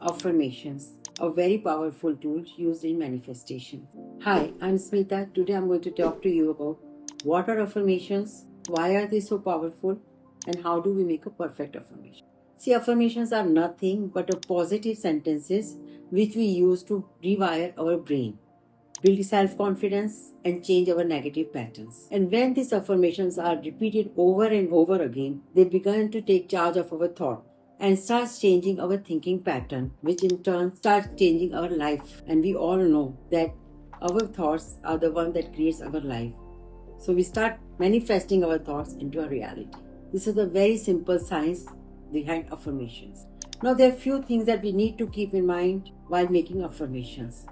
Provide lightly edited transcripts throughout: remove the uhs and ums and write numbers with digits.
Affirmations, a very powerful tool used in manifestation. Hi, I'm Smita. Today I'm going to talk to you about what are affirmations, why are they so powerful, and how do we make a perfect affirmation. See, affirmations are nothing but a positive sentences which we use to rewire our brain, build self-confidence, and change our negative patterns. And when these affirmations are repeated over and over again, they begin to take charge of our thought and starts changing our thinking pattern, which in turn starts changing our life. And we all know that our thoughts are the one that creates our life. So we start manifesting our thoughts into a reality. This is a very simple science behind affirmations. Now there are few things that we need to keep in mind while making affirmations.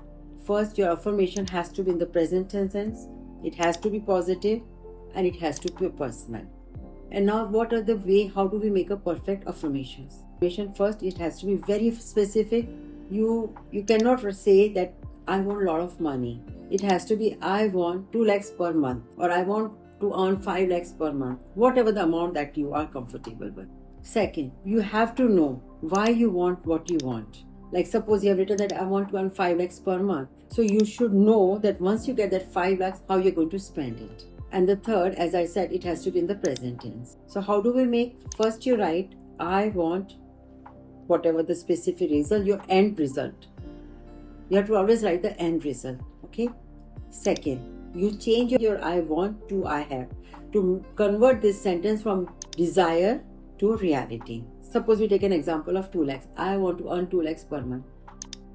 First, your affirmation has to be in the present tense, it has to be positive, and it has to be personal. And now what are the way, how do we make a perfect affirmations? First, it has to be very specific. You cannot say that I want a lot of money. It has to be I want 2 lakhs per month, or I want to earn 5 lakhs per month, whatever the amount that you are comfortable with. Second, you have to know why you want what you want. Like suppose you have written that I want to earn 5 lakhs per month. So you should know that once you get that 5 lakhs, how you're going to spend it. And the third, as I said, it has to be in the present tense. So how do we make? First you write, I want whatever the specific result, your end result. You have to always write the end result, okay? Second, you change your I want to I have to convert this sentence from desire to reality. Suppose we take an example of 2 lakhs. I want to earn 2 lakhs per month.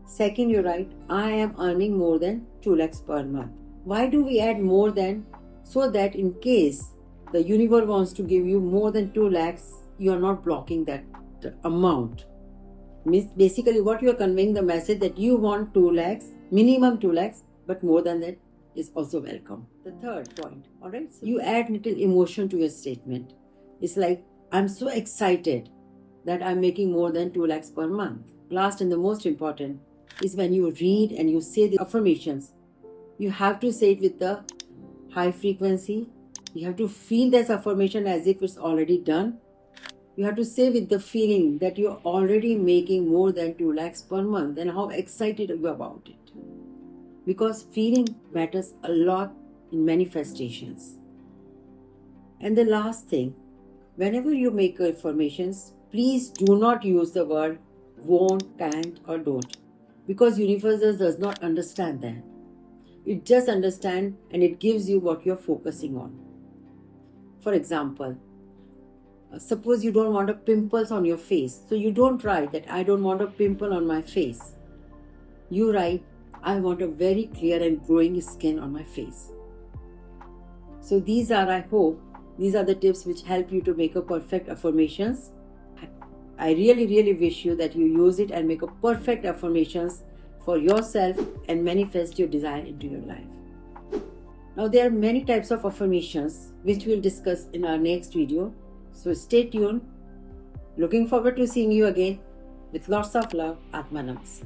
Second, you write, I am earning more than 2 lakhs per month. Why do we add more than? So that in case the universe wants to give you more than 2 lakhs, you are not blocking that amount. Means basically what you are conveying the message that you want 2 lakhs, minimum 2 lakhs, but more than that is also welcome. The third point, alright, so you add little emotion to your statement. It's like, I'm so excited that I'm making more than 2 lakhs per month. Last and the most important is when you read and you say the affirmations, you have to say it with the high frequency. You have to feel this affirmation as if it's already done. You have to say with the feeling that you're already making more than 2 lakhs per month and how excited are you about it. Because feeling matters a lot in manifestations. And the last thing, whenever you make affirmations, please do not use the word won't, can't, or don't. Because universe does not understand that. It just understands and it gives you what you're focusing on. For example, suppose you don't want a pimples on your face. So you don't write that I don't want a pimple on my face. You write, I want a very clear and glowing skin on my face. So these are, I hope, these are the tips which help you to make a perfect affirmations. I really wish you that you use it and make a perfect affirmations for yourself and manifest your desire into your life. Now there are many types of affirmations which we'll discuss in our next video. So stay tuned. Looking forward to seeing you again. With lots of love, Atma Namaste.